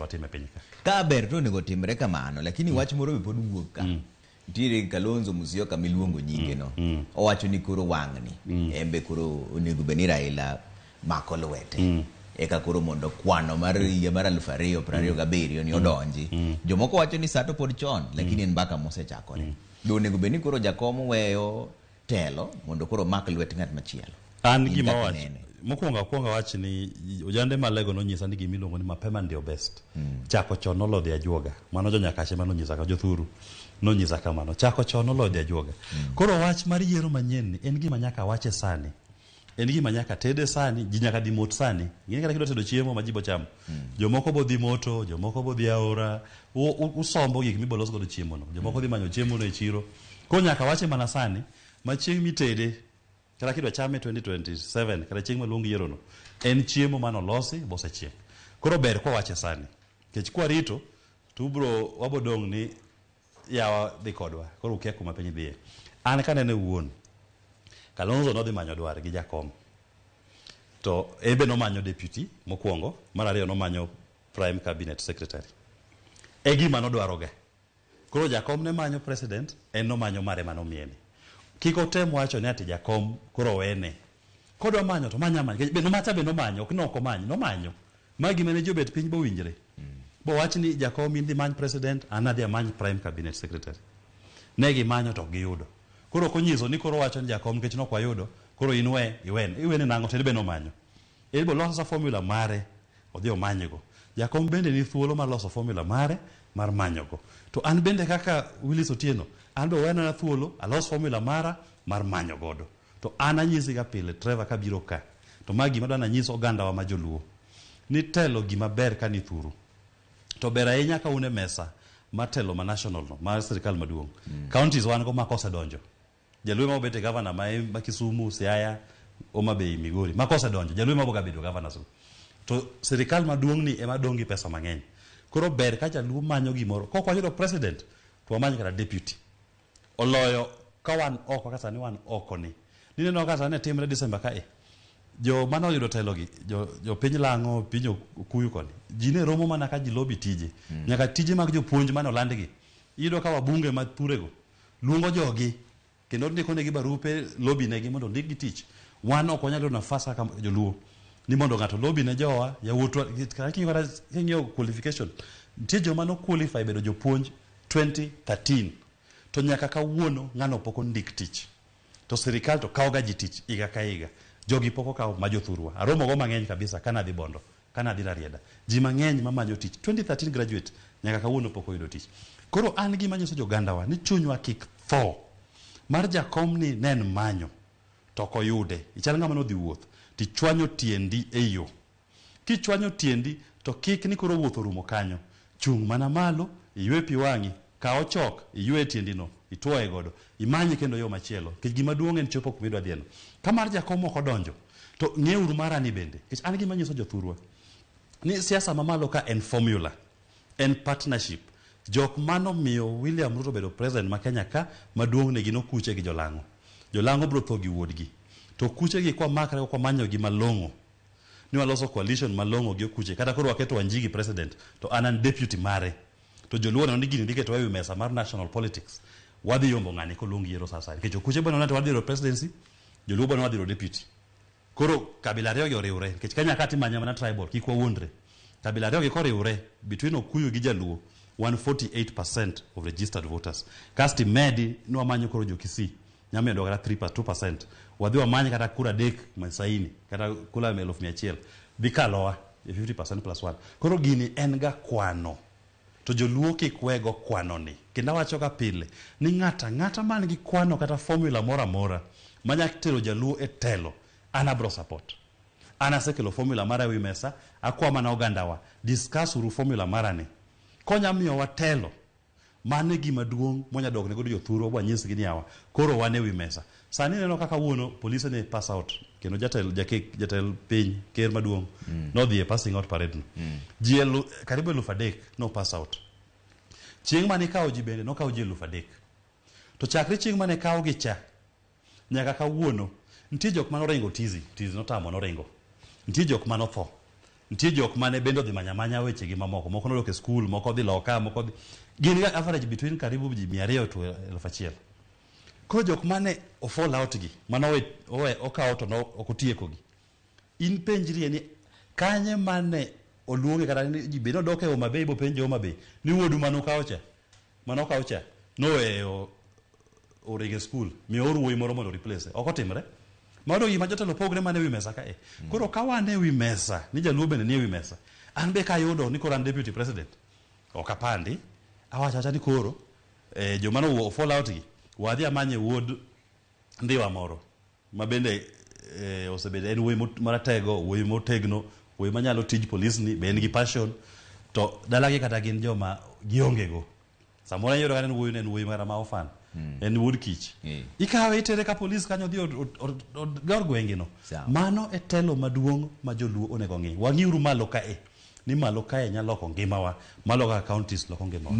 watime piny ka ber to nego timre kamano lakini wach moro be pod wuok ka tire Kalonzo Musyoka miluongo nyinge no owacho ni koro wang'ni embe koro onego beni Raila mako lwete eka koro mondo kwano mar higa mar 2027 ni odonji jomoko wacho ni sato pod chon lakini en mbaka mosechakore do onego beni koro jakom weyo telo mondo koro mak lwet ng'at machielo an gima wach mokwongo wach ni ojande malego nonyisa ni gimiluongo ni mapema ndio best chako chon nolodhi ajuoga mano jo nyakache manonyisa ka jothuru nonyisa kamano chako chon nolodhi ajuoga koro wach mar yiero manyien ni en gima nyaka wache sani en gima nyaka tede sani ji nyaka dimot sani ngine kata kidwa tedo chiemo ma ji bo chamo jomoko bo dhi moto jomoko bo dhi aora usombo gik mibolos godo chiemo no jomoko dhi manyo chiemo no e chiro ko nyaka wache mana sani ma chieng mitede kata kidwa chame 2027 kata chieng maluong yiero no en chiemo manolosi bosechiek koro ber kwa wache sani kech kwa rito tubro wabodong ni yawa dhi kodwa koro ukia kuma piny dhiye an kanene wuon Kalonzo nodhi manyo dwar gi jakom to ebe no manyo deputy mokwongo mar ariyo no manyo prime cabinet secretary e gima no dwaroga koro jakom ne manyo president en no manyo mare manomieni kiko tem wacho ne ati jakom koro wene kodwa manyo to manya be no macha be no manyo ok no ko manyo no manyo magi mane jobet piny bo winjre bo wach ni jakom indi many president anadhi many prime cabinet secretary negi manyo to giyudo koro konyiso ni koro wacho ni jakom kech no kwayudo koro inwe iwene nango tede be no manyo ebo loso formula mare odhi omanyego jakom bende ni thuolo mar loso formula mare mar manyogo to an bende kaka Willis Otieno an be wena na thuolo alos formula mara mar manyo godo to an anyisi ga pile Trevor kabiro ka to magi madana nyiso oganda wa majoluo ni telo gima ber ka ni thuru to ber ahinya ka une mesa matelo ma national no mar sirikal maduong counties wan go makosa donjo jalwe ma obete governor ma Kisumu Siaya Homa Bay Migori makosa donjo jalwe ma boga bedo governor so to sirikal maduong ni ema dongi pesa mang'eny koro ber ka jalwe manyo gimoro ko kwayudo president to manyo kata deputy oloyo ka wan oko kasa ni wan oko ni nino kasa ne timre December ka jo mano yudo telo gi jo piny lango piny okuyu koni jine romo mana ka ji lobby tije nyaka tije mag jopuonj mano landgi ido ka wabunge ma purego luongo jogi kendo ndiko negi barupe lobby negi mondo ndik gi tich wan ok wanyalo nafasa kama joluo ni mondo ngato lobby ne jowa ya wuotwa kinyo qualification nitie joma no qualify bedo jopuonj 2013 to nyaka kawuono ngano poko ndik tich to sirikal to kawo gaji tich iga ka iga jogi poko kawo majothurwa aromo go mang'eny kabisa kana dhi bondo kana dhi Rarieda ji mang'eny mamanyo tich 2013 graduate nyaka kawuono poko yudo tich koro an gi manyiso joganda wa ni chunywa kik tho mar jakom ni nen manyo to koyude ichal ng'ama no dhi wuoth ti chwanyo tiendi e yo kichwanyo tiendi to kik ni koro wuotho rumo kanyo chung mana malo iywe pi wang'i kawo chok iywe tiendi no itwoe godo imanye kendo yo machielo kech gima duong' en chopo kumidwa dhieno kamar jakom ok odonjo to ng'euru mara ni bende kech an gima nyiso jothurwa ni siasa mamalo ka en formula en partnership jok mano miyo William Ruto bedo president ma Kenya ka maduong' ne gino kuche gi jolango bro tho gi wuodgi to kuche gi kwa makre kwa manyo gi malongo ni waloso coalition malongo gi kuche kata koro waketo Wanjigi president to anan deputy mare to joluo no nigi ndike to ewi mesa mar national politics wadhi yombo ng'ani ko luongi yiero sasa kecho kuche bwana nato wadhi ro presidency joluo bwana wadhi ro deputy koro kabila ariyo gi oriwre kech Kenya kati manya mana tribal kikwa wuondre kabila ariyo gi koriwre between Okuyu gi Jaluo 148% of registered voters cast medi no manyo koro jokisi nyame ndo kata 2% wadhi wamanya kata kura dek masaini kata kula 100,000 bikaloa 50% plus 1 koro gini en ga kwano to joluo kikwego kwano ni kenda wacho ka pile ni ng'ata man gi kwano kata formula mora manya tero jaluo e telo ana bro support ana sekelo formula mara wi mesa akwa mana oganda wa discuss uru formula mara ni konya miyo watelo mane gima duong' monya dog ne godo jothuro bwa nyis gi niawa koro wane wi mesa sani neno kaka wuono police ne pass out kendo jatel piny ker maduong' no dhi e passing out parade no karibu 3,000 no pass out chieng' mane kawo ji bende no kawo ji 3,000 to chakre chieng' mane kawo gi cha nyaka kawuono nitie jok mano ringo tizi no tamo no ringo nitie jok mano tho nitie jok mane bendo dhi manya weche gi mamoko moko nodok e skul moko dhi loka moko dhi gin ga average between karibu ji 200 to 1000 ko jok mane o fall out gi mano we okawo to no okotieko gi in penjri ni kanye mane oluonge kata ni ji beno doke o mabe bo penjo mabe ni wodu mano kawo cha no e orege school mi oruwo moro mondo replace okotimre mano gima jotelo pogre mane wi mesa kae koro kawane wi mesa ni jaluo bende ni wi mesa an be kayudo ni koran deputy president okapandi awacha ni koro jomano wo fall out gi wadhi amanye wuod ndiwa moro mabende osebede en wuoyi maratego wuoyi motegno wuoyi manyalo tij police ni be en gi passion to dalagi kata gin joma giongego samoro yoro kan wuoyi en wuoyi mara ma ofan en wuod kich ikawe itere ka police kanyo dhi gor gwenge no mano e telo maduong' ma joluo onego ng'i wang'iuru malo kae ni malo kae nyalo loko ngimawa malo ka counties loko ngimawa